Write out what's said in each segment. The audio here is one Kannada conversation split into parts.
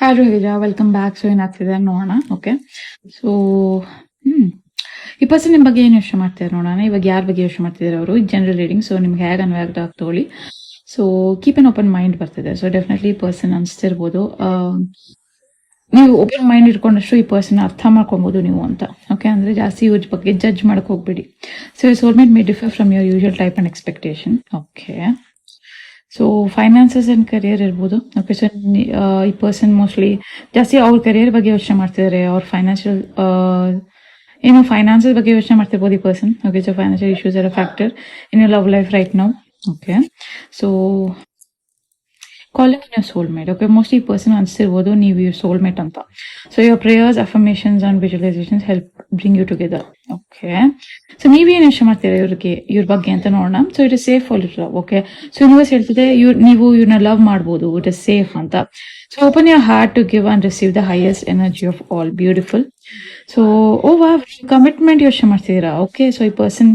ಹಾಯ್ ರೋಹಿಜ, ವೆಲ್ಕಮ್ ಬ್ಯಾಕ್. ಸೊ ಏನಾಗ್ತಿದೆ ನೋಡೋಣ. ಓಕೆ, ಸೊ ಹ್ಮ್ ಈ ಪರ್ಸನ್ ನಿಮ್ಮ ಬಗ್ಗೆ ಏನು ಯೋಚನೆ ಮಾಡ್ತಿದ್ದಾರೆ ನೋಡೋಣ. ಇವಾಗ ಯಾರ ಬಗ್ಗೆ ಯೋಚನೆ ಮಾಡ್ತಿದ್ದಾರೆ ಅವರು, ಜನರಲ್ ರೀಡಿಂಗ್. ಸೊ ನಿಮ್ಗೆ ಹೇಗೆ ಅನ್ವಾಗ್ ತಗೊಳ್ಳಿ. So keep N open mind ಬರ್ತಿದೆ. ಸೊ ಡೆಫಿನೆಟ್ಲಿ ಈ ಪರ್ಸನ್ ಅನಿಸ್ತಿರ್ಬೋದು, ನೀವು ಓಪನ್ ಮೈಂಡ್ ಇಟ್ಕೊಂಡಷ್ಟು ಈ ಪರ್ಸನ್ ಅರ್ಥ ಮಾಡ್ಕೊಬೋದು ನೀವು ಅಂತ. ಓಕೆ, ಅಂದ್ರೆ ಜಾಸ್ತಿ ಇವ್ರ ಬಗ್ಗೆ ಜಡ್ಜ್ ಮಾಡಕ್ ಹೋಗ್ಬೇಡಿ. So soulmate May differ from your usual type and expectation. Okay, so finances and career ಇರ್ಬೋದು. ಓಕೆ, ಸೊ ಈ ಪರ್ಸನ್ ಮೋಸ್ಟ್ಲಿ ಜಾಸ್ತಿ ಅವ್ರ ಕರಿಯರ್ ಬಗ್ಗೆ ಯೋಚನೆ ಮಾಡ್ತಿದ್ದಾರೆ. ಅವ್ರ ಫೈನಾನ್ಷಿಯಲ್ ಏನು ಫೈನಾನ್ಸಸ್ ಬಗ್ಗೆ ಯೋಚನೆ ಮಾಡ್ತಿರ್ಬೋದು ಈ person. Okay, so financial issues are a factor in your love life right now. Okay, so calling in your soulmate. Okay, mostly ಈ ಪರ್ಸನ್ ಅನ್ಸಿರ್ಬೋದು ನೀವು ಇವ್ರ ಸೋಲ್ಮೇಟ್ ಅಂತ. So your prayers, affirmations and visualizations help bring you together. Okay, so ನೀವೇನು ಯೋಚನೆ ಮಾಡ್ತೀರಾ ಇವ್ರ ಬಗ್ಗೆ ಅಂತ ನೋಡೋಣ. So it is safe for love. Okay, so universe ಹೇಳ್ತಿದೆ ನೀವು ಇವ್ರನ್ನ ಲವ್ ಮಾಡ್ಬೋದು. ಇಟ್ ಇಸ್ ಸೇಫ್ ಅಂತ. So open your heart to give and receive the highest energy of all. Beautiful. So commitment ಯೋಚನೆ ಮಾಡ್ತಿದ್ದೀರಾ. ಓಕೆ, ಸೊ ಈ ಪರ್ಸನ್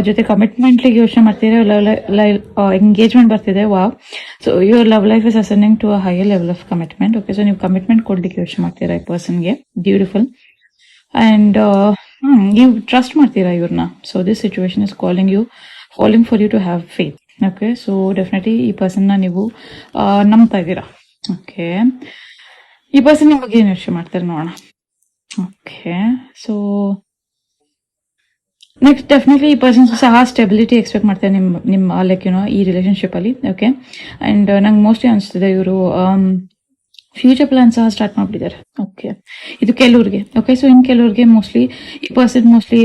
ಜೊತೆ ಕಮಿಟ್ಮೆಂಟ್ ಯೋಚನೆ ಮಾಡ್ತಿದ್ದೀರಾ. ಎಂಗೇಜ್ಮೆಂಟ್ ಬರ್ತಿದೆ. Wow. So your love life is ascending to a higher level of commitment. Okay, so ನೀವು ಕಮಿಟ್ಮೆಂಟ್ ಕೊಡ್ಲಿಕ್ಕೆ ಯೋಚನೆ ಮಾಡ್ತೀರಾ ಈ ಪರ್ಸನ್ಗೆ. ಬ್ಯೂಟಿಫುಲ್. ಅಂಡ್ ನೀವು ಟ್ರಸ್ಟ್ ಮಾಡ್ತೀರಾ ಇವ್ರನ್ನ. So this situation is calling for you to have faith. Okay, so definitely ಈ ಪರ್ಸನ್ನ ನೀವು ನಂಬ್ತಾ ಇದ್ದೀರಾ. ಓಕೆ, ಈ ಪರ್ಸನ್ ನಿಮ್ಮ ಬಗ್ಗೆ ಏನು ಯೋಚನೆ ಮಾಡ್ತಾರೆ ನೋಡೋಣ. ಓಕೆ, ಸೊ ನೆಕ್ಸ್ಟ್ ಡೆಫಿನೆಟ್ಲಿ ಈ ಪರ್ಸನ್ ಸಹ ಸ್ಟೆಬಿಲಿಟಿ ಎಕ್ಸ್ಪೆಕ್ಟ್ ಮಾಡ್ತಾರೆ ನಿಮ್ಮ ಲೈಕ್ ಈ ರಿಲೇಶನ್ಶಿಪ್ ಅಲ್ಲಿ. ಓಕೆ, ಅಂಡ್ ನಂಗೆ ಮೋಸ್ಟ್ಲಿ ಅನಿಸ್ತಿದೆ ಇವರು ಫ್ಯೂಚರ್ ಪ್ಲಾನ್ ಸಹ ಸ್ಟಾರ್ಟ್ ಮಾಡ್ಬಿಟ್ಟಿದ್ದಾರೆ. ಓಕೆ, ಇದು ಕೆಲವ್ರಿಗೆ. ಓಕೆ, ಸೊ ಇನ್ ಕೆಲವ್ರಿಗೆ ಮೋಸ್ಟ್ಲಿ ಈ ಪರ್ಸನ್ ಮೋಸ್ಟ್ಲಿ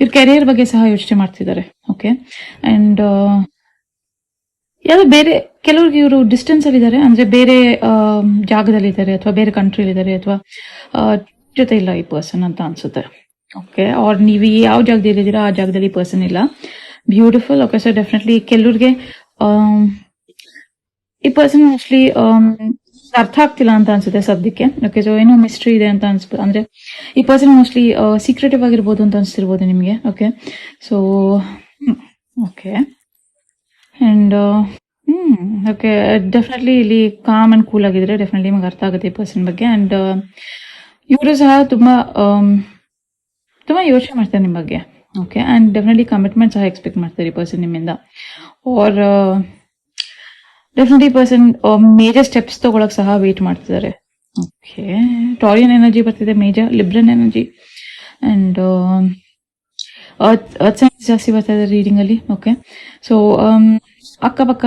ಇವ್ರ ಕೆರಿಯರ್ ಬಗ್ಗೆ ಸಹ ಯೋಚನೆ ಮಾಡ್ತಿದ್ದಾರೆ. ಓಕೆ, ಅಂಡ್ ಯಾವ್ದು ಬೇರೆ ಕೆಲವ್ರಿಗೆ ಇವರು ಡಿಸ್ಟೆನ್ಸ್ ಅಲ್ಲಿ ಇದ್ದಾರೆ, ಅಂದ್ರೆ ಬೇರೆ ಜಾಗದಲ್ಲಿ ಇದ್ದಾರೆ ಅಥವಾ ಬೇರೆ ಕಂಟ್ರಿಲಿ ಇದ್ದಾರೆ ಅಥವಾ ಜೊತೆ ಇಲ್ಲ ಈ ಪರ್ಸನ್ ಅಂತ ಅನ್ಸುತ್ತೆ. ಓಕೆ, ಅವ್ರ ನೀವು ಯಾವ ಜಾಗದಲ್ಲಿ ಇದ್ದೀರಾ ಆ ಜಾಗದಲ್ಲಿ ಈ ಪರ್ಸನ್ ಇಲ್ಲ. ಬ್ಯೂಟಿಫುಲ್. ಓಕೆ, ಸೊ ಡೆಫಿನೆಟ್ಲಿ ಕೆಲವ್ರಿಗೆ ಈ ಪರ್ಸನ್ ಮೋಸ್ಟ್ಲಿ ಅರ್ಥ ಆಗ್ತಿಲ್ಲ ಅಂತ ಅನ್ಸುತ್ತೆ ಸದ್ಯಕ್ಕೆ. ಓಕೆ, ಸೊ ಏನೋ ಮಿಸ್ಟ್ರಿ ಇದೆ ಅಂತ ಅನ್ಸ್ಬೋದು. ಅಂದ್ರೆ ಈ ಪರ್ಸನ್ ಮೋಸ್ಟ್ಲಿ ಸೀಕ್ರೆಟಿವ್ ಆಗಿರ್ಬೋದು ಅಂತ ಅನ್ಸ್ತಿರ್ಬೋದು ನಿಮಗೆ. Okay, so okay, and okay, definitely ಇಲ್ಲಿ ಕಾಮ್ ಅಂಡ್ ಕೂಲ್ ಆಗಿದ್ರೆ ಡೆಫಿನೆಟ್ಲಿ ನಿಮಗೆ ಅರ್ಥ ಆಗುತ್ತೆ ಈ ಪರ್ಸನ್ ಬಗ್ಗೆ. ಅಂಡ್ ಇವರು ಸಹ ತುಂಬಾ ಯೋಚನೆ ಮಾಡ್ತಾರೆ ನಿಮ್ಮ ಬಗ್ಗೆ. ಓಕೆ, ಅಂಡ್ ಡೆಫಿನೆಟ್ಲಿ ಕಮಿಟ್ಮೆಂಟ್ ಸಹ ಎಕ್ಸ್ಪೆಕ್ಟ್ ಮಾಡ್ತಾರೆ ಈ ಪರ್ಸನ್ ನಿಮ್ಮಿಂದ. Or definitely person major steps ತಗೊಳಕ್ ಸಹ ವೇಟ್ ಮಾಡ್ತಿದ್ದಾರೆ. ಓಕೆ, ಟಾರಿಯನ್ ಎನರ್ಜಿ ಬರ್ತಿದೆ, major Libran energy and earth signs ಜಾಸ್ತಿ ಬರ್ತಾ ಇದೆ ರೀಡಿಂಗ್ ಅಲ್ಲಿ. ಓಕೆ, ಸೊ ಅಕ್ಕಪಕ್ಕ.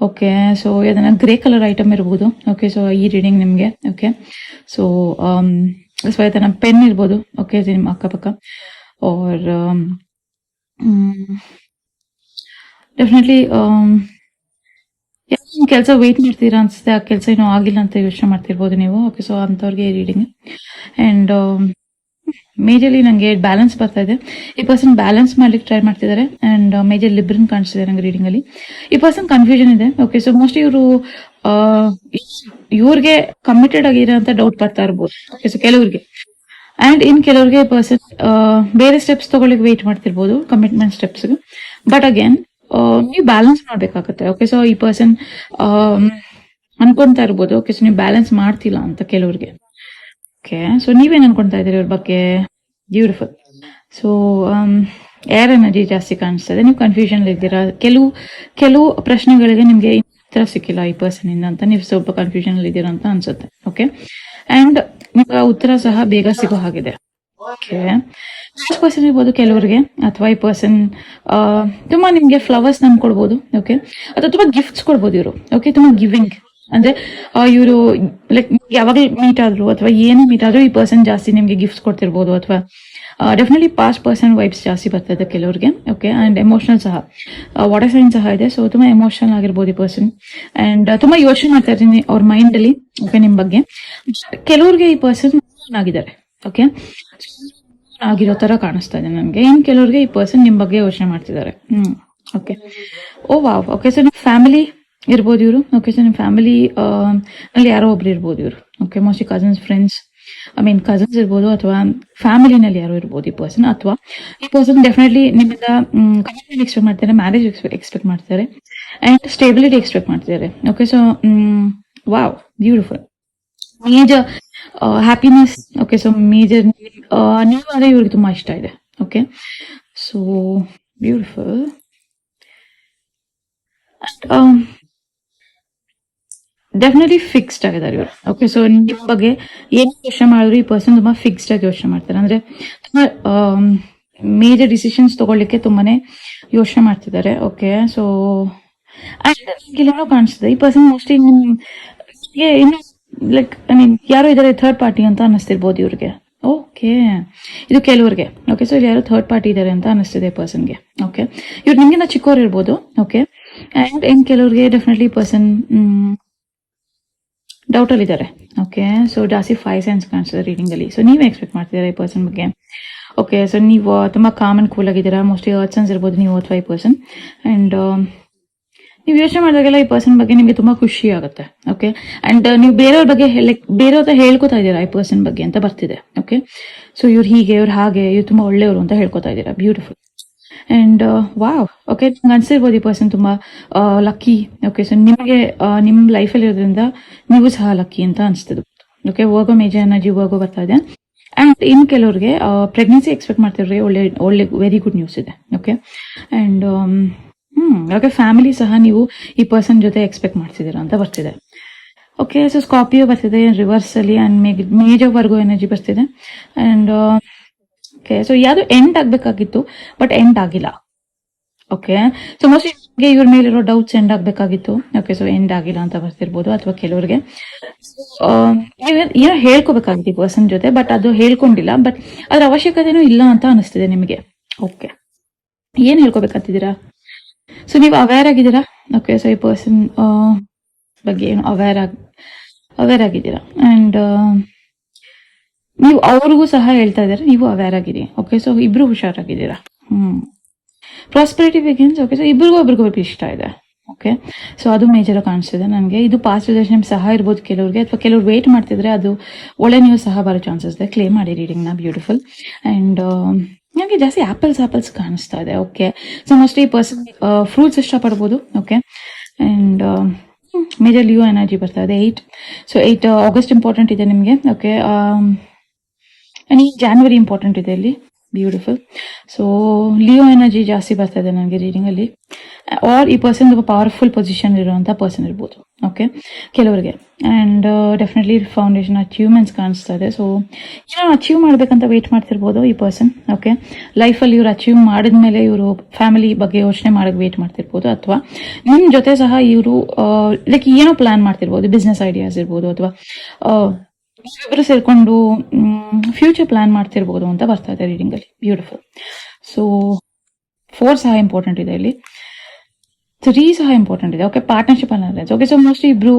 ಓಕೆ, ಸೊ ಅದನ್ನ ಗ್ರೇ ಕಲರ್ ಐಟಮ್ ಇರ್ಬೋದು. ಓಕೆ, ಸೊ ಈ ರೀಡಿಂಗ್ ನಿಮ್ಗೆ. ಓಕೆ, ಸೊ ಅದನ್ನ ಪೆನ್ ಇರ್ಬೋದು. ಓಕೆ, ನಿಮ್ಮ ಅಕ್ಕಪಕ್ಕ. ಆರ್ ಡೆಫಿನೆಟ್ಲಿ ಕೆಲಸ ವೇಟ್ ಮಾಡ್ತೀರಾ ಅನ್ಸುತ್ತೆ. ಆ ಕೆಲಸ ಏನೋ ಆಗಿಲ್ಲ ಅಂತ ಯೋಚನೆ ಮಾಡ್ತಿರ್ಬೋದು ನೀವು. ಓಕೆ, ಸೊ ಅಂತವ್ರಿಗೆ ರೀಡಿಂಗ್. ಅಂಡ್ ಮೇಜರ್ಲಿ ನಂಗೆ ಬ್ಯಾಲೆನ್ಸ್ ಬರ್ತಾ ಇದೆ. ಈ ಪರ್ಸನ್ ಬ್ಯಾಲೆನ್ಸ್ ಮಾಡ್ಲಿಕ್ಕೆ ಟ್ರೈ ಮಾಡ್ತಿದ್ದಾರೆ. ಅಂಡ್ ಮೇಜರ್ ಲಿಬ್ರನ್ ಕಾಣಿಸ್ತಿದೆ ನಂಗೆ ರೀಡಿಂಗ್ ಅಲ್ಲಿ. ಈ ಪರ್ಸನ್ ಕನ್ಫ್ಯೂಷನ್ ಇದೆ. ಓಕೆ, ಸೊ ಮೋಸ್ಟ್ಲಿ ಇವ್ರಿಗೆ ಕಮಿಟೆಡ್ ಆಗಿರೋ ಅಂತ ಡೌಟ್ ಬರ್ತಾ ಇರ್ಬೋದು. ಓಕೆ, ಸೊ ಕೆಲವ್ರಿಗೆ. ಅಂಡ್ ಇನ್ ಕೆಲವ್ರಿಗೆ ಪರ್ಸನ್ ಬೇರೆ ಸ್ಟೆಪ್ಸ್ ತಗೊಳ್ಳಿಕ್ಕೆ ವೇಟ್ ಮಾಡ್ತಿರ್ಬೋದು, ಕಮಿಟ್ಮೆಂಟ್ ಸ್ಟೆಪ್ಸ್. ಬಟ್ ಅಗೇನ್ ನೀವು ಬ್ಯಾಲೆನ್ಸ್ ಮಾಡ್ಬೇಕಾಗತ್ತೆ. ಓಕೆ, ಸೊ ಈ ಪರ್ಸನ್ ಅನ್ಕೊಂತಾ ಇರ್ಬೋದು. ಓಕೆ, ಸೊ ನೀವು ಬ್ಯಾಲೆನ್ಸ್ ಮಾಡ್ತಿಲ್ಲ ಅಂತ ಕೆಲವ್ರಿಗೆ. ಓಕೆ, ಸೊ ನೀವೇನ್ ಅನ್ಕೊಂತಾ ಇದ್ದೀರಿ ಇವ್ರ ಬಗ್ಗೆ. ಬ್ಯೂಟಿಫುಲ್. ಸೊ ಏರ್ ಎನರ್ಜಿ ಜಾಸ್ತಿ ಕಾಣಿಸ್ತಾ ಇದೆ. ನೀವು ಕನ್ಫ್ಯೂಷನ್ ಇದ್ದೀರಾ. ಕೆಲವು ಪ್ರಶ್ನೆಗಳಿಗೆ ನಿಮ್ಗೆ ಉತ್ತರ ಸಿಕ್ಕಿಲ್ಲ ಈ ಪರ್ಸನ್ ಇಂದ ಅಂತ ನೀವು ಸ್ವಲ್ಪ ಕನ್ಫ್ಯೂಷನ್ ಅಲ್ಲಿ ಇದ್ದೀರಾ ಅಂತ ಅನ್ಸುತ್ತೆ. ಓಕೆ, ಅಂಡ್ ನಿಮ್ಗೆ ಉತ್ತರ ಸಹ ಬೇಗ ಸಿಗೋ ಹಾಗಿದೆ. ಓಕೆ, ಪರ್ಸನ್ ಇರ್ಬೋದು ಕೆಲವರಿಗೆ, ಅಥವಾ ಈ ಪರ್ಸನ್ ತುಂಬಾ ನಿಮ್ಗೆ ಫ್ಲವರ್ಸ್ ಕೊಡ್ಬೋದು. ಓಕೆ, ಅಥವಾ ತುಂಬಾ ಗಿಫ್ಟ್ಸ್ ಕೊಡ್ಬೋದು ಇವರು. ಓಕೆ, ತುಂಬಾ ಗಿವಿಂಗ್ ಅಂದ್ರೆ ಇವರು ಲೈಕ್ ಯಾವಾಗ ಮೀಟ್ ಆದ್ರು ಅಥವಾ ಏನು ಮೀಟ್ ಆದ್ರೂ ಈ ಪರ್ಸನ್ ಜಾಸ್ತಿ ನಿಮ್ಗೆ ಗಿಫ್ಟ್ಸ್ ಕೊಡ್ತಿರ್ಬೋದು. ಅಥವಾ ಡೆಫಿನೆಟ್ಲಿ ಪಾಸ್ಟ್ ಪರ್ಸನ್ ವೈಬ್ಸ್ ಜಾಸ್ತಿ ಬರ್ತದೆ ಕೆಲವ್ರಿಗೆ. ಓಕೆ, ಅಂಡ್ ಎಮೋಷನಲ್ ಸಹ ವಾಟರ್ ಸೈನ್ ಸಹ ಇದೆ. ಸೊ ತುಂಬಾ ಎಮೋಷನಲ್ ಆಗಿರ್ಬೋದು ಈ ಪರ್ಸನ್. ಅಂಡ್ ತುಂಬಾ ಯೋಚನೆ ಮಾಡ್ತಾ ಇರ್ತೀನಿ ಅವ್ರ ಮೈಂಡ್ ಅಲ್ಲಿ. ಓಕೆ, ನಿಮ್ ಬಗ್ಗೆ. ಕೆಲವ್ರಿಗೆ ಈ ಪರ್ಸನ್ ಆಗಿದ್ದಾರೆ. ಓಕೆ, ಆಗಿರೋ ತರ ಕಾಣಿಸ್ತಾ ಇದೆ ನನಗೆ. ಇನ್ ಕೆಲವ್ರಿಗೆ ಈ ಪರ್ಸನ್ ನಿಮ್ ಬಗ್ಗೆ ಯೋಚನೆ ಮಾಡ್ತಿದ್ದಾರೆ. ಓಕೆ, ಓ ವಾವ್. ಓಕೆ, ಸೊ ನಿಮ್ ಫ್ಯಾಮಿಲಿ ಇರ್ಬೋದು ಇವರು. ಓಕೆ, ಸೊ ನಿಮ್ ಫ್ಯಾಮಿಲಿ ಅಲ್ಲಿ ಯಾರೋ ಒಬ್ರು ಇರ್ಬೋದು ಇವರು. Okay, mostly cousins, friends, cousins ಇರ್ಬೋದು, ಅಥವಾ ಫ್ಯಾಮಿಲಿನಲ್ಲಿ ಯಾರೋ ಇರ್ಬೋದು ಈ ಪರ್ಸನ್. ಅಥವಾ ಈ ಪರ್ಸನ್ ಡೆಫಿನೆಟ್ಲಿ ನಿಮ್ಮಿಂದ ಕಮಿಟ್ಮೆಂಟ್ ಎಕ್ಸ್ಪೆಕ್ಟ್ ಮಾಡ್ತಾರೆ, ಮ್ಯಾರೇಜ್ ಎಕ್ಸ್ಪೆಕ್ಟ್ ಮಾಡ್ತಾರೆ, ಅಂಡ್ ಸ್ಟೇಬಿಲಿಟಿ ಎಕ್ಸ್ಪೆಕ್ಟ್ ಮಾಡ್ತಿದ್ದಾರೆ. Okay, so wow, beautiful. Major happiness. Okay, so major ನೀವು ಅದೇ ಇವ್ರಿಗೆ ತುಂಬಾ ಇಷ್ಟ ಇದೆ. Okay, so beautiful. Definitely fixed ಆಗಿದ್ದಾರೆ ಇವರು. ಓಕೆ, ಸೊ ನಿಮ್ ಬಗ್ಗೆ ಏನ್ ಯೋಚನೆ ಮಾಡಿದ್ರು ಈ ಪರ್ಸನ್ ತುಂಬಾ ಫಿಕ್ಸ್ಡ್ ಆಗಿ ಯೋಚನೆ ಮಾಡ್ತಾರೆ. ಅಂದ್ರೆ ತುಂಬಾ ಮೇಜರ್ ಡಿಸಿಷನ್ಸ್ ತಗೊಳ್ಳಿಕ್ಕೆ ತುಂಬಾನೇ ಯೋಚನೆ ಮಾಡ್ತಿದ್ದಾರೆ. ಓಕೆ, ಸೊ ಕೆಲವೋ ಕಾಣಿಸ್ತದೆ ಈ ಪರ್ಸನ್ ಮೋಸ್ಟ್ಲಿ ನಿಮ್ಗೆ ಇನ್ನು ಲೈಕ್ ಐ ಮೀನ್ ಯಾರೋ ಇದಾರೆ ಥರ್ಡ್ ಪಾರ್ಟಿ ಅಂತ ಅನ್ನಿಸ್ತಿರ್ಬೋದು ಇವ್ರಿಗೆ. ಓಕೆ, ಇದು ಕೆಲವ್ರಿಗೆ. ಓಕೆ, ಸೊ ಇಲ್ಲಿ ಯಾರೋ ಥರ್ಡ್ ಪಾರ್ಟಿ ಇದಾರೆ ಅಂತ ಅನಿಸ್ತಿದೆ ಪರ್ಸನ್ಗೆ. ಓಕೆ, ಇವ್ರು ನಿಮ್ಗಿಂತ ಚಿಕ್ಕವ್ರು ಇರ್ಬೋದು. ಓಕೆ, ಅಂಡ್ ಇನ್ ಕೆಲವ್ರಿಗೆ ಡೆಫಿನೆಟ್ಲಿ ಪರ್ಸನ್ ಡೌಟ್ ಅಲ್ಲಿ ಇದ್ದಾರೆ. ಓಕೆ, ಸೊ ಜಾಸ್ತಿ 5 ಸೆನ್ಸ್ ಕಾಣಿಸ್ತದೆ ರೀಡಿಂಗ್ ಅಲ್ಲಿ. ಸೊ ನೀವೇ ಎಕ್ಸ್ಪೆಕ್ಟ್ ಮಾಡ್ತಿದ್ದಾರೆ ಈ ಪರ್ಸನ್ ಬಗ್ಗೆ. ಓಕೆ, ಸೊ ನೀವು ತುಂಬಾ ಕಾಮ್ ಅಂಡ್ ಕೂಲ್ ಆಗಿದ್ದೀರಾ. ಮೋಸ್ಟ್ಲಿ ಸೆನ್ಸ್ ಇರ್ಬೋದು ನೀವು ಅಥವಾ ಈ ಪರ್ಸನ್. ಅಂಡ್ ನೀವು ಯೋಚನೆ ಮಾಡಿದಾಗೆಲ್ಲ ಈ ಪರ್ಸನ್ ಬಗ್ಗೆ ನಿಮಗೆ ತುಂಬಾ ಖುಷಿ ಆಗುತ್ತೆ. ಓಕೆ, ಅಂಡ್ ನೀವು ಬೇರೆಯವ್ರ ಬಗ್ಗೆ ಬೇರೆಯವ್ರ ಹೇಳ್ಕೊತಾ ಇದ್ದೀರಾ ಈ ಪರ್ಸನ್ ಬಗ್ಗೆ ಅಂತ ಬರ್ತಿದೆ. ಓಕೆ, ಸೊ ಇವ್ರು ಹೀಗೆ, ಇವ್ರು ಹಾಗೆ, ಇವ್ರು ತುಂಬಾ ಒಳ್ಳೆಯವರು ಅಂತ ಹೇಳ್ಕೊತಾ ಇದ್ದೀರಾ. ಬ್ಯೂಟಿಫುಲ್. ಅಂಡ್ ವಾವ್, ಓಕೆ, ನಿಮ್ಗೆ ಅನ್ಸಿರ್ಬೋದು ಈ ಪರ್ಸನ್ ತುಂಬಾ ಲಕ್ಕಿ. ಓಕೆ, ಸೊ ನಿಮಗೆ ನಿಮ್ ಲೈಫಲ್ಲಿ ಇರೋದ್ರಿಂದ ನೀವು ಸಹ ಲಕ್ಕಿ ಅಂತ ಅನ್ಸ್ತದೆ. ಓಕೆ, ವರ್ಗೋ ಮೇಜರ್ ಎನರ್ಜಿ ವರ್ಗೋ ಬರ್ತಾ ಇದೆ. ಅಂಡ್ ಇನ್ ಕೆಲವ್ರಿಗೆ ಪ್ರೆಗ್ನೆನ್ಸಿ ಎಕ್ಸ್ಪೆಕ್ಟ್ ಮಾಡ್ತಿರ್ರಿ. ಒಳ್ಳೆ ಒಳ್ಳೆ ವೆರಿ ಗುಡ್ ನ್ಯೂಸ್ ಇದೆ. ಓಕೆ, ಅಂಡ್ ಓಕೆ, ಫ್ಯಾಮಿಲಿ ಸಹ ನೀವು ಈ ಪರ್ಸನ್ ಜೊತೆ ಎಕ್ಸ್ಪೆಕ್ಟ್ ಮಾಡ್ತಿದ್ದೀರಾ ಅಂತ ಬರ್ತಿದೆ. ಓಕೆ, ಸೊ ಸ್ಕಾರ್ಪಿಯೋ ಬರ್ತಿದೆ ರಿವರ್ಸ್ ಅಲ್ಲಿ. ಅಂಡ್ ಮೇಜರ್ ವರ್ಗೋ ಎನರ್ಜಿ ಬರ್ತಿದೆ. ಅಂಡ್ ಓಕೆ, ಸೊ ಯಾವ್ದು ಎಂಡ್ ಆಗ್ಬೇಕಾಗಿತ್ತು ಬಟ್ ಎಂಡ್ ಆಗಿಲ್ಲ. ಓಕೆ, ಸೊ ಮೋಸ್ಟ್ಲಿ ಇವ್ರ ಮೇಲಿರೋ ಡೌಟ್ಸ್ ಎಂಡ್ ಆಗ್ಬೇಕಾಗಿತ್ತು. ಓಕೆ, ಸೊ ಎಂಡ್ ಆಗಿಲ್ಲ ಅಂತ ಬರ್ತಿರ್ಬೋದು. ಅಥವಾ ಕೆಲವ್ರಿಗೆ ಏನೋ ಹೇಳ್ಕೋಬೇಕಾಗಿತ್ತು ಈ ಪರ್ಸನ್ ಜೊತೆ, ಬಟ್ ಅದು ಹೇಳ್ಕೊಂಡಿಲ್ಲ. ಬಟ್ ಅದ್ರ ಅವಶ್ಯಕತೆನೂ ಇಲ್ಲ ಅಂತ ಅನಿಸ್ತಿದೆ ನಿಮಗೆ. ಓಕೆ, ಏನ್ ಹೇಳ್ಕೋಬೇಕಂತಿದ್ದೀರಾ? ಸೊ ನೀವು ಅವೇರ್ ಆಗಿದ್ದೀರಾ. ಓಕೆ, ಸೊ ಈ ಪರ್ಸನ್ ಬಗ್ಗೆ ಏನು ಅವೇರ್ ಆಗಿದ್ದೀರಾ. ಅಂಡ್ ನೀವು ಅವ್ರಿಗೂ ಸಹ ಹೇಳ್ತಾ ಇದ್ದಾರೆ ನೀವು ಅವೇರ್ ಆಗಿರಿ. ಓಕೆ, ಸೊ ಇಬ್ರು ಹುಷಾರಾಗಿದ್ದೀರಾ. Prosperity begins. ಓಕೆ, ಸೊ ಒಬ್ರಿಗೂ ಇಷ್ಟ ಇದೆ. ಓಕೆ, ಸೊ ಅದು ಮೇಜರ್ ಕಾಣಿಸ್ತಿದೆ ನನಗೆ. ಇದು ಪಾಸ್ಟ್ ರಿಲೇಶನ್ ಸಹ ಇರ್ಬೋದು ಕೆಲವ್ರಿಗೆ, ಅಥವಾ ಕೆಲವ್ರು ವೇಟ್ ಮಾಡ್ತಿದ್ರೆ ಅದು ಒಳ್ಳೆ ನ್ಯೂಸ್ ಸಹ ಬರೋ ಚಾನ್ಸಸ್ ಇದೆ. ಕ್ಲೇಮ್ ಮಾಡಿ ರೀಡಿಂಗ್ ನ. ಬ್ಯೂಟಿಫುಲ್. ಅಂಡ್ ನನಗೆ ಜಾಸ್ತಿ ಆಪಲ್ಸ್ ಕಾಣಿಸ್ತಾ ಇದೆ. ಓಕೆ, ಸೊ ಮೋಸ್ಟ್ಲಿ ಈ ಪರ್ಸನ್ ಫ್ರೂಟ್ಸ್ ಇಷ್ಟಪಡ್ಬೋದು. Okay, and major Leo energy ಬರ್ತಾ ಇದೆ. 8. ಸೊ 8 ಆಗಸ್ಟ್ ಇಂಪಾರ್ಟೆಂಟ್ ಇದೆ ನಿಮಗೆ. ಓಕೆ, ಜಾನ್ವರಿ ಇಂಪಾರ್ಟೆಂಟ್ ಇದೆ ಇಲ್ಲಿ. ಬ್ಯೂಟಿಫುಲ್. ಸೊ ಲಿಯೋ ಎನರ್ಜಿ ಜಾಸ್ತಿ ಬರ್ತಾ ಇದೆ ನನಗೆ ರೀಡಿಂಗ್ ಅಲ್ಲಿ. ಆರ್ ಈ ಪರ್ಸನ್ ಪವರ್ಫುಲ್ ಪೊಸಿಷನ್ ಇರುವಂತ ಪರ್ಸನ್ ಇರ್ಬೋದು. ಓಕೆ, ಕೆಲವರಿಗೆ. ಅಂಡ್ ಡೆಫಿನೆಟ್ಲಿ ಫೌಂಡೇಶನ್ ಅಚೀವ್ಮೆಂಟ್ಸ್ ಕಾಣಿಸ್ತಾ ಇದೆ. ಸೊ ಏನೋ ಅಚೀವ್ ಮಾಡ್ಬೇಕಂತ ವೇಟ್ ಮಾಡ್ತಿರ್ಬೋದು ಈ ಪರ್ಸನ್. ಓಕೆ, ಲೈಫಲ್ಲಿ ಇವ್ರು ಅಚೀವ್ ಮಾಡಿದ್ಮೇಲೆ ಇವರು ಫ್ಯಾಮಿಲಿ ಬಗ್ಗೆ ಯೋಚನೆ ಮಾಡಕ್ ವೇಟ್ ಮಾಡ್ತಿರ್ಬೋದು. ಅಥವಾ ನಿಮ್ ಜೊತೆ ಸಹ ಇವರು ಲೈಕ್ ಏನೋ ಪ್ಲಾನ್ ಮಾಡ್ತಿರ್ಬೋದು. ಬಿಸ್ನೆಸ್ ಐಡಿಯಾಸ್ ಇರ್ಬೋದು, ಅಥವಾ ಇಬ್ಬರು ಸೇರ್ಕೊಂಡು ಫ್ಯೂಚರ್ ಪ್ಲಾನ್ ಮಾಡ್ತಿರ್ಬೋದು ಅಂತ ಬರ್ತಾ ಇದೆ ರೀಡಿಂಗ್ ಅಲ್ಲಿ. ಬ್ಯೂಟಿಫುಲ್. ಸೊ 4 ಸಹ ಇಂಪಾರ್ಟೆಂಟ್ ಇದೆ ಇಲ್ಲಿ. 3 ಸಹ ಇಂಪಾರ್ಟೆಂಟ್ ಇದೆ. ಓಕೆ, ಪಾರ್ಟ್ನರ್ಶಿಪ್ ಅನ್ನೋದು. ಓಕೆ, ಸೊ ಮೋಸ್ಟ್ಲಿ ಇಬ್ರು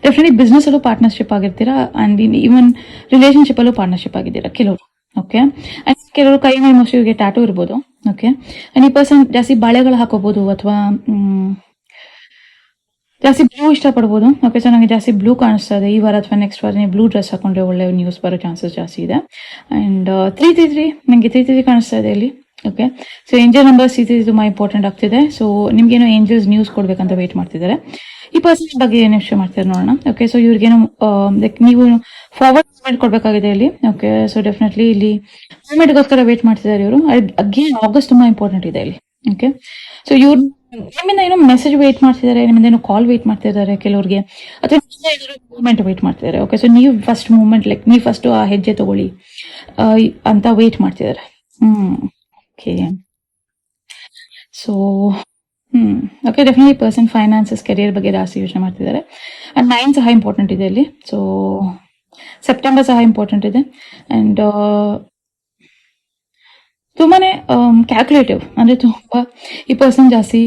ಡೆಫಿನೆಟ್ಲಿ ಬಿಸ್ನೆಸ್ ಅಲ್ಲೂ ಪಾರ್ಟ್ನರ್ಶಿಪ್ ಆಗಿರ್ತೀರಾ. ಅಂಡ್ ಈವನ್ ರಿಲೇಶನ್ಶಿಪ್ ಅಲ್ಲೂ ಪಾರ್ಟ್ನರ್ಶಿಪ್ ಆಗಿದ್ದೀರಾ ಕೆಲವರು. ಓಕೆ, ಅಂಡ್ ಕೆಲವರು ಕೈ ಮೇಲೆ ಮೋಸ್ಟ್ಲಿ ಇವ್ರಿಗೆ ಟ್ಯಾಟೂ ಇರ್ಬೋದು. ಓಕೆ, ಅಂಡ್ ಈ ಪರ್ಸನ್ ಜಾಸ್ತಿ ಬಾಳೆಗಳು ಹಾಕೋಬಹುದು, ಅಥವಾ ಜಾಸ್ತಿ ಬ್ಲೂ ಇಷ್ಟಪಡ್ಬೋದು. ಓಕೆ, ಸೊ ನನಗೆ ಜಾಸ್ತಿ ಬ್ಲೂ ಕಾಣಿಸ್ತಾ ಇದೆ ಈ ವಾರ ಅಥವಾ ನೆಕ್ಸ್ಟ್ ವಾರ. ನೀವು ಬ್ಲೂ ಡ್ರೆಸ್ ಹಾಕೊಂಡ್ರೆ ಒಳ್ಳೆ ನ್ಯೂಸ್ ಬರೋ ಚಾನ್ಸಸ್ ಜಾಸ್ತಿ ಇದೆ. ಅಂಡ್ 333 ನನಗೆ 333 ಕಾಣಿಸ್ತಾ ಇದೆ ಇಲ್ಲಿ. ಓಕೆ, ಸೊ ಏಂಜಲ್ ನಂಬರ್ 333 ತುಂಬಾ ಇಂಪಾರ್ಟೆಂಟ್ ಆಗ್ತಿದೆ. ಸೊ ನಿಮ್ಗೇನೋ ಏಂಜಲ್ಸ್ ನ್ಯೂಸ್ ಕೊಡ್ಬೇಕಂತ ವೇಟ್ ಮಾಡ್ತಿದ್ದಾರೆ. ಈ ಪರ್ಸನ್ ಬಗ್ಗೆ ಏನು ವಿಷಯ ಮಾಡ್ತಾರೆ ನೋಡೋಣ. ಓಕೆ, ಸೊ ಇವ್ರಿಗೇನು ಲೈಕ್ ನೀವು ಫಾರ್ವರ್ಡ್ ಮೂವ್ಮೆಂಟ್ ಕೊಡ್ಬೇಕಾಗಿದೆ ಇಲ್ಲಿ. ಓಕೆ, ಸೊ ಡೆಫಿನೆಟ್ಲಿ ಇಲ್ಲಿ ಮೂವ್ಮೆಂಟ್ಗೋಸ್ಕರ ವೇಟ್ ಮಾಡ್ತಿದ್ದಾರೆ ಇವರು. ಅಗೇನ್ ಆಗಸ್ಟ್ ತುಂಬಾ ಇಂಪಾರ್ಟೆಂಟ್ ಇದೆ ಇಲ್ಲಿ. ಓಕೆ, ಸೊ ಇವ್ರು ನಿಮ್ಮಿಂದ ಏನೋ ಮೆಸೇಜ್ ವೇಟ್ ಮಾಡ್ತಿದ್ದಾರೆ, ನಿಮ್ಮಿಂದ ಏನೋ ಕಾಲ್ ವೇಟ್ ಮಾಡ್ತಿದ್ದಾರೆ ಕೆಲವ್ರಿಗೆ, ಅಥವಾ ಮೂವ್ಮೆಂಟ್ ವೇಟ್ ಮಾಡ್ತಿದ್ದಾರೆ. ಓಕೆ, ಸೊ ನೀವು ಫಸ್ಟ್ ಮೂವ್ಮೆಂಟ್ ಲೈಕ್ ನೀವು ಫಸ್ಟ್ ಆ ಹೆಜ್ಜೆ ತಗೊಳ್ಳಿ ಅಂತ ವೇಟ್ ಮಾಡ್ತಿದ್ದಾರೆ. Okay, so okay, definitely person finances career ಬಗ್ಗೆ ಜಾಸ್ತಿ ಯೋಚನೆ ಮಾಡ್ತಿದ್ದಾರೆ. ಅಂಡ್ 9 ಸಹ ಇಂಪಾರ್ಟೆಂಟ್ ಇದೆ ಇಲ್ಲಿ. ಸೊ ಸೆಪ್ಟೆಂಬರ್ ಸಹ ಇಂಪಾರ್ಟೆಂಟ್ ಇದೆ. ಅಂಡ್ ತುಂಬಾನೇ ಕ್ಯಾಲ್ಕುಲೇಟಿವ್, ಅಂದ್ರೆ ತುಂಬಾ ಈ ಪರ್ಸನ್ ಜಾಸ್ತಿ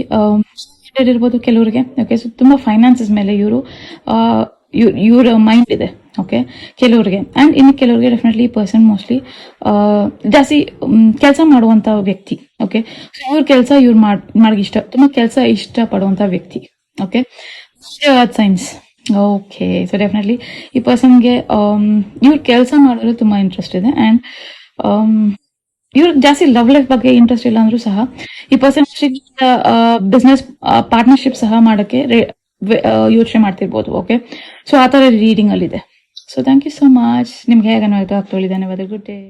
ಇರ್ಬೋದು ಕೆಲವರಿಗೆ. ಓಕೆ, ಸೊ ತುಂಬಾ ಫೈನಾನ್ಸಸ್ ಮೇಲೆ ಇವ್ರ ಮೈಂಡ್ ಇದೆ. ಓಕೆ, ಕೆಲವರಿಗೆ. ಅಂಡ್ ಇನ್ನು ಕೆಲವರಿಗೆ ಡೆಫಿನೆಟ್ಲಿ ಈ ಪರ್ಸನ್ ಮೋಸ್ಟ್ಲಿ ಜಾಸ್ತಿ ಕೆಲಸ ಮಾಡುವಂತ ವ್ಯಕ್ತಿ. ಓಕೆ, ಸೊ ಇವ್ರ ಕೆಲಸ ಇವ್ರು ತುಂಬಾ ಕೆಲಸ ಇಷ್ಟಪಡುವಂತ ವ್ಯಕ್ತಿ. Okay, science. Okay, so definitely ಈ ಪರ್ಸನ್ಗೆ ಇವ್ರ ಕೆಲಸ ಮಾಡೋದು ತುಂಬಾ ಇಂಟ್ರೆಸ್ಟ್ ಇದೆ. ಅಂಡ್ ಇವ್ರು ಜಾಸ್ತಿ ಲವ್ ಲೈಫ್ ಬಗ್ಗೆ ಇಂಟ್ರೆಸ್ಟ್ ಇಲ್ಲ ಅಂದ್ರೂ ಸಹ ಈ ಪರ್ಸನ್ ಬಿಸ್ನೆಸ್ ಪಾರ್ಟ್ನರ್ಶಿಪ್ ಸಹ ಮಾಡಕ್ಕೆ ಯೋಚನೆ ಮಾಡ್ತಿರ್ಬೋದು. ಓಕೆ, ಸೊ ಆ ಥರ ರೀಡಿಂಗ್ ಅಲ್ಲಿದೆ. So thank you so much. ನಿಮ್ಗೆ ಹೇಗೆ ಅನ್ವಾಯ್ತು ಆಗ್ತೊಳ್ಳಿ. ಧನ್ಯವಾದ. Good day.